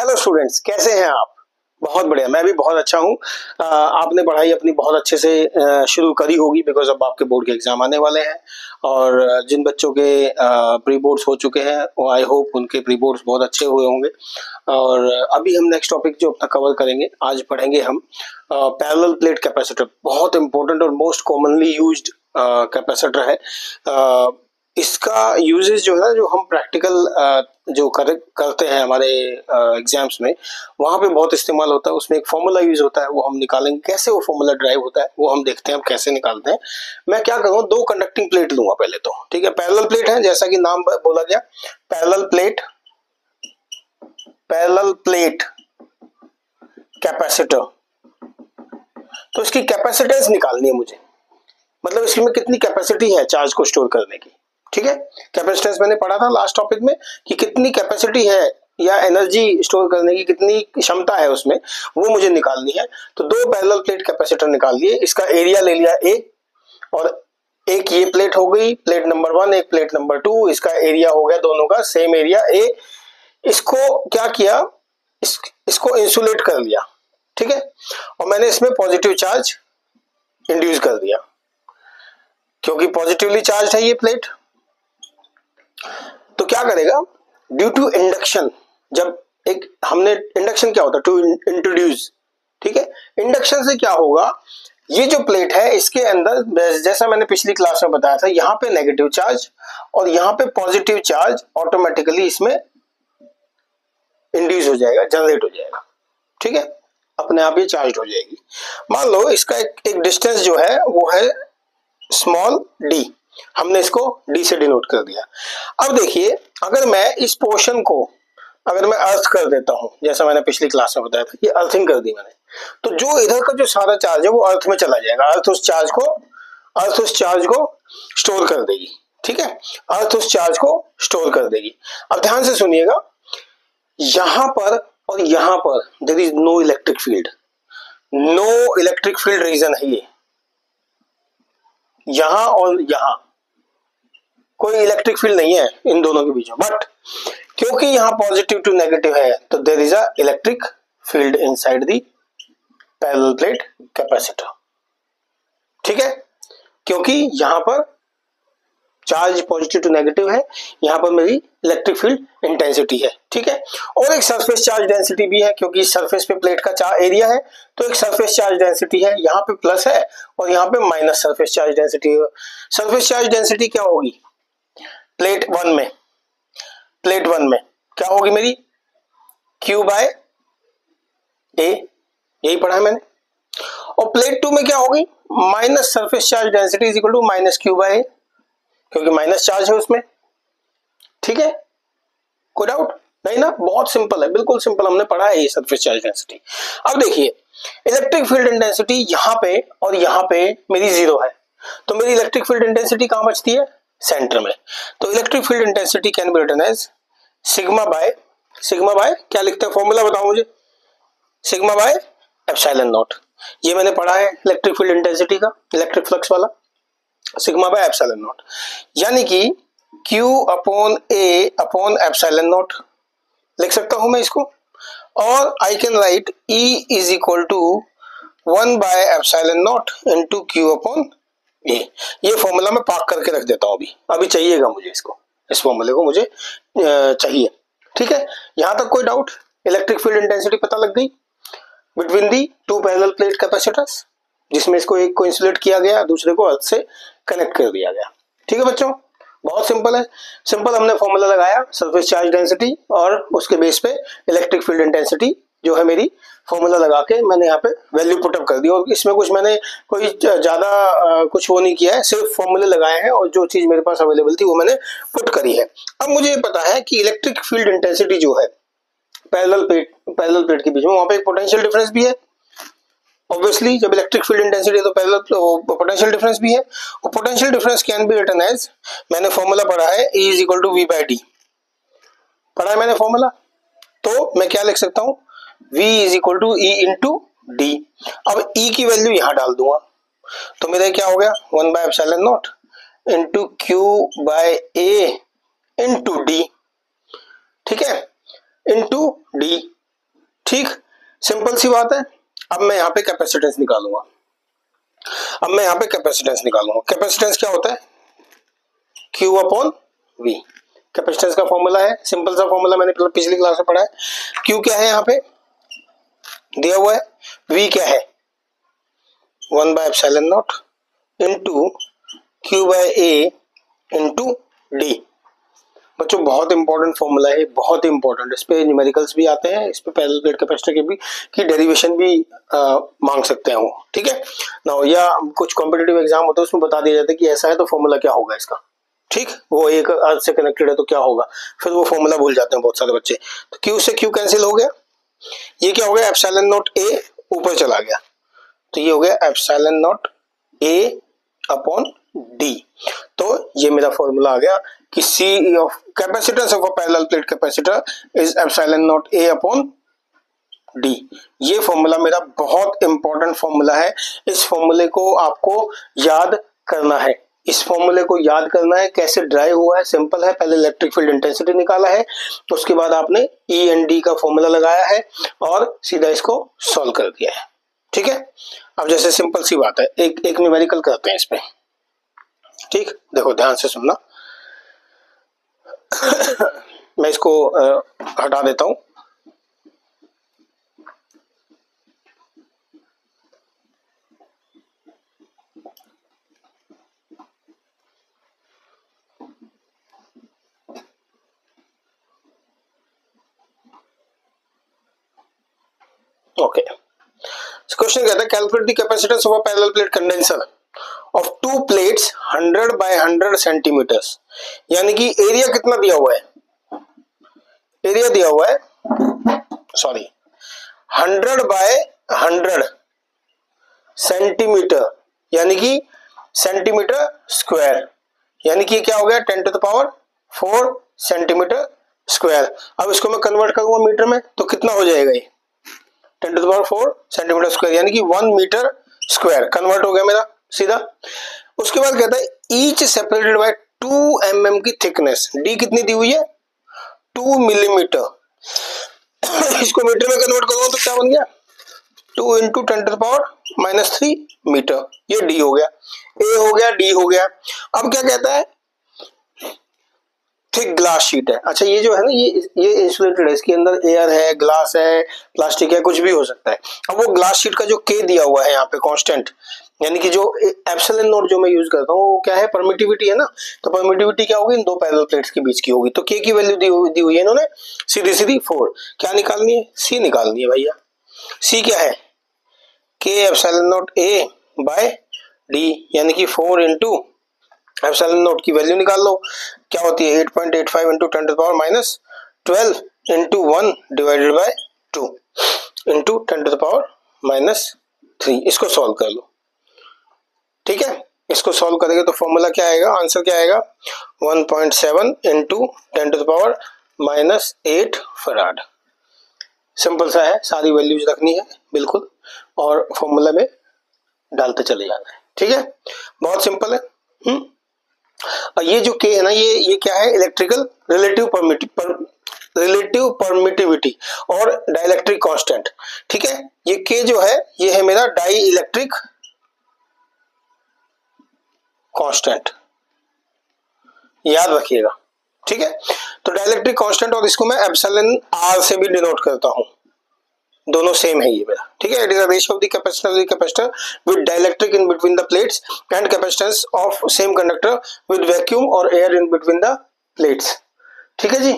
Hello students, कैसे हैं आप? बहुत बढ़िया, मैं भी बहुत अच्छा हूँ। आपने पढ़ाई अपनी बहुत अच्छे से शुरू करी होगी, बिकॉज अब आपके बोर्ड के एग्जाम आने वाले हैं। और जिन बच्चों के प्री बोर्ड्स हो चुके हैं वो आई होप उनके प्री बोर्ड्स बहुत अच्छे हुए होंगे। और अभी हम नेक्स्ट टॉपिक जो अपना कवर करेंगे, आज पढ़ेंगे हम पैरेलल प्लेट कैपेसिटर। बहुत इंपॉर्टेंट और मोस्ट कॉमनली यूज्ड कैपेसिटर है। इसका यूजेस जो है ना, जो हम प्रैक्टिकल जो करते हैं हमारे एग्जाम्स में, वहां पे बहुत इस्तेमाल होता है। उसमें एक फॉर्मूला यूज होता है, वो हम निकालेंगे। कैसे वो फॉर्मूला ड्राइव होता है वो हम देखते हैं, हम कैसे निकालते हैं। मैं क्या करूँ, दो कंडक्टिंग प्लेट लूंगा पहले तो, ठीक है। पैरेलल प्लेट है, जैसा कि नाम बोला गया, पैरेलल प्लेट कैपेसिटर। तो इसकी कैपेसिटेंस निकालनी है मुझे, मतलब इसमें कितनी कैपेसिटी है चार्ज को स्टोर करने की, ठीक है। कैपेसिटेंस मैंने पढ़ा था लास्ट टॉपिक में कि कितनी कैपेसिटी है या एनर्जी स्टोर करने की कितनी क्षमता है उसमें, वो मुझे निकालनी है। तो दो पैरेलल प्लेट कैपेसिटर निकाल लिए, इसका एरिया ले लिया ए, और एक ये प्लेट हो गई, प्लेट नंबर 1, एक प्लेट नंबर 2। इसका एरिया हो गया दोनों का सेम एरिया ए। इसको क्या किया, इसको इंसुलेट कर लिया, ठीक है। और मैंने इसमें पॉजिटिव चार्ज इंड्यूस कर दिया, क्योंकि पॉजिटिवली चार्ज है ये प्लेट। तो क्या करेगा, ड्यू टू इंडक्शन, जब एक हमने इंडक्शन क्या होता है, टू इंट्रोड्यूस, ठीक है। इंडक्शन से क्या होगा, ये जो प्लेट है इसके अंदर, जैसा मैंने पिछली क्लास में बताया था, यहाँ पे नेगेटिव चार्ज और यहाँ पे पॉजिटिव चार्ज ऑटोमेटिकली इसमें इंड्यूस हो जाएगा, जनरेट हो जाएगा, ठीक है। अपने आप ये चार्ज हो जाएगी। मान लो इसका एक डिस्टेंस जो है वो है स्मॉल डी, हमने इसको डी से डिनोट कर दिया। अब देखिए, अगर मैं इस पोर्शन को अगर मैं अर्थ कर देता हूं, जैसा मैंने पिछली क्लास में बताया था, ये अर्थिंग कर दी मैंने, तो जो इधर का जो सारा चार्ज है वो अर्थ में चला जाएगा। अर्थ उस चार्ज को स्टोर कर देगी, ठीक है। अर्थ उस चार्ज को स्टोर कर देगी। अब ध्यान से सुनिएगा, यहां पर और यहां पर there is no electric field, no electric field region है ये। यहां और यहां कोई इलेक्ट्रिक फील्ड नहीं है इन दोनों के बीच में, बट क्योंकि यहां पॉजिटिव टू नेगेटिव है तो there is a electric field inside the parallel plate capacitor, ठीक है। क्योंकि यहां पर चार्ज पॉजिटिव टू नेगेटिव है, यहां पर मेरी इलेक्ट्रिक फील्ड इंटेंसिटी है, ठीक है। और एक सरफेस चार्ज डेंसिटी भी है, क्योंकि सरफेस पे प्लेट का एरिया है, तो एक सरफेस चार्ज डेंसिटी है। यहाँ पे प्लस है और यहाँ पे माइनस सरफेस चार्ज डेंसिटी है। सरफेस चार्ज डेंसिटी क्या होगी प्लेट 1 में क्या होगी मेरी, Q बाय A, यही पढ़ा है मैंने। और प्लेट 2 में क्या होगी, minus surface charge density is equal to minus Q by A, क्योंकि माइनस चार्ज है उसमें, ठीक है। कोई डाउट नहीं ना, बहुत सिंपल है, बिल्कुल सिंपल, हमने पढ़ा है ये सरफेस चार्ज डेंसिटी। अब देखिए, इलेक्ट्रिक फील्ड इंटेंसिटी यहाँ पे और यहाँ पे मेरी 0 है, तो मेरी इलेक्ट्रिक फील्ड इंटेंसिटी कहां बचती है, सेंटर में। तो electric field intensity can be written as sigma by क्या लिखते हैं, फॉर्मूला बताओ मुझे, सिग्मा बाय एप्सिलॉन नॉट। ये मैंने पढ़ा है इलेक्ट्रिक फील्ड इंटेंसिटी का, इलेक्ट्रिक फ्लक्स वाला, सिग्मा बाय एप्सिलॉन नॉट, यानी कि Q upon A upon epsilon naught लिख सकता हूं मैं इसको। और I can write E is equal to 1 by epsilon naught into Q upon A। ये फॉर्मूला मैं पाक करके रख देता हूं, अभी चाहिएगा मुझे इसको, इस फॉर्मूले को मुझे चाहिए, ठीक है। यहां तक कोई डाउट, इलेक्ट्रिक फील्ड इंटेंसिटी पता लग गई between the two parallel plate capacitors, जिसमें इसको एक को इंसुलेट किया गया, दूसरे को अर्थ से कनेक्ट कर दिया गया, ठीक है बच्चों। बहुत सिंपल है, सिंपल हमने फॉर्मूला लगाया सरफेस चार्ज डेंसिटी और उसके बेस पे इलेक्ट्रिक फील्ड इंटेंसिटी जो है मेरी, फॉर्मूला लगा के मैंने यहाँ पे वैल्यू पुटअप कर दी। और इसमें कुछ मैंने कोई ज्यादा कुछ वो नहीं किया है, सिर्फ फॉर्मूले लगाए हैं और जो चीज मेरे पास अवेलेबल थी वो मैंने पुट करी है। अब मुझे पता है कि इलेक्ट्रिक फील्ड इंटेंसिटी जो है पैरेलल प्लेट के बीच में, वहां पे एक पोटेंशियल डिफरेंस भी है। ऑब्वियसली जब इलेक्ट्रिक फील्ड इंटेंसिटी है तो पैरेलल पोटेंशियल डिफरेंस भी है, और potential difference can be written as, मैंने फॉर्मूला पढ़ा है E is equal to V by D, पढ़ा है मैंने फॉर्मूला। तो मैं क्या लिख सकता हूं, V is equal to E into D। अब E की वैल्यू यहां डाल दूंगा, तो मेरा क्या हो गया, 1 by epsilon naught into Q by A into D, ठीक है, इंटू D। सी बात है। अब मैं यहाँ पे कैपेसिटेंस निकालूंगा। कैपेसिटेंस क्या होता है? Q upon V। कैपेसिटेंस का फॉर्मूला है, सिंपल सा फॉर्मूला, मैंने पिछली क्लास में पढ़ा है। Q क्या है यहाँ पे दिया हुआ है, V क्या है 1/ε0 इंटू Q/A इंटू D। बच्चों बहुत इंपॉर्टेंट फॉर्मूला है, बहुत इंपॉर्टेंट। इस पे न्यूमेरिकल्स भी आते हैं, इस पे पैरेलल प्लेट कैपेसिटर के भी की डेरिवेशन भी मांग सकते हैं वो, ठीक है ना। या कुछ कॉम्पिटिटिव एग्जाम होता है उसमें बता दिया जाता है कि ऐसा है तो फॉर्मूला क्या होगा इसका, ठीक। वो एक अर्थ से कनेक्टेड है तो क्या होगा, फिर वो फॉर्मूला भूल जाते हैं बहुत सारे बच्चे। तो Q से Q कैंसिल हो गया, ये क्या हो गया ε0A ऊपर चला गया, तो ये हो गया ε0A अपॉन D। तो ये मेरा फॉर्मूला आ गया कि C of capacitance of a parallel plate capacitor is ε0A upon D। ये फॉर्मूला मेरा बहुत इंपॉर्टेंट फॉर्मूला है। इस फॉर्मूले को आपको याद करना है, कैसे ड्राइव हुआ है, सिंपल है। पहले इलेक्ट्रिक फील्ड इंटेंसिटी निकाला है, उसके बाद आपने E एंड D का फॉर्मूला लगाया है और सीधा इसको सॉल्व कर दिया है, ठीक है। अब जैसे सिंपल सी बात है, एक न्यूमेरिकल करते हैं इस पे, ठीक। देखो ध्यान से सुनना। मैं इसको हटा देता हूं। ओके, क्वेश्चन कहता है calculate the capacitance of a parallel plate condenser of two plates 100 by 100 centimetres. यानी कि एरिया कितना दिया हुआ है, 100 बाय 100 सेंटीमीटर, यानी कि सेंटीमीटर स्क्वायर, यानी कि क्या हो गया 10 to the power 4 centimetre square. अब इसको मैं कन्वर्ट करूंगा मीटर में तो कितना हो जाएगा, ये 10 to the power 4 centimetre square, यानी कि 1 मीटर स्क्वायर कन्वर्ट हो गया मेरा सीधा। उसके बाद कहता है ईच सेपरेटेड बाय 2 mm की थिकनेस। डी कितनी दी हुई है 2 मिलीमीटर। इसको मीटर में कन्वर्ट करूंगा तो क्या बन गया 2 into 10 to the power -3 metre. ये डी हो गया, ए हो गया, डी हो गया। अब क्या कहता है थिक ग्लास शीट है। अच्छा ये जो है ना ये इंसुलेटेड है, इसके अंदर एयर है, ग्लास है, प्लास्टिक है, कुछ भी हो सकता है। अब वो ग्लास शीट का जो के दिया हुआ है यहाँ पे कांस्टेंट, यानी कि जो एप्सिलॉन नॉट जो मैं यूज करता हूँ वो क्या है परमिटिविटी है ना, तो परमिटिविटी क्या होगी इन दो पैरेलल प्लेट्स के बीच की होगी। तो के की वैल्यू दी हुई है इन्होंने सीधी 4। क्या निकालनी है, सी निकालनी है भैया। सी क्या है के epsilon naught A by D, यानी कि 4 इंटू एप्सिलॉन नॉट की वैल्यू निकाल लो, क्या होती है 8.85 into 10 to the power -12 into 1 divided by 2 into 10 to the power -3। इसको सॉल्व कर लो, ठीक है। इसको सॉल्व करेंगे तो फॉर्मूला क्या आएगा, आंसर क्या आएगा 1.7 into 10 to the power -8 farad. Simple सा है, सारी वैल्यूज रखनी है बिल्कुल और फॉर्मूला में डालते चले जाना है, ठीक है, बहुत सिंपल है। और ये जो के है ना ये क्या है इलेक्ट्रिकल रिलेटिव परमिटिविटी और डाइलेक्ट्रिक कांस्टेंट, ठीक है। ये के जो है ये है मेरा डाई इलेक्ट्रिक कांस्टेंट, याद रखिएगा, ठीक है। तो डाइलेक्ट्रिक कांस्टेंट और इसको मैं एप्सिलॉन आर से भी डिनोट करता हूं, दोनों सेम है ये मेरा, ठीक है। It is a ratio of the capacitor with dielectric in between the plates and capacitance of same conductor with vacuum और air in between the plates, ठीक है जी।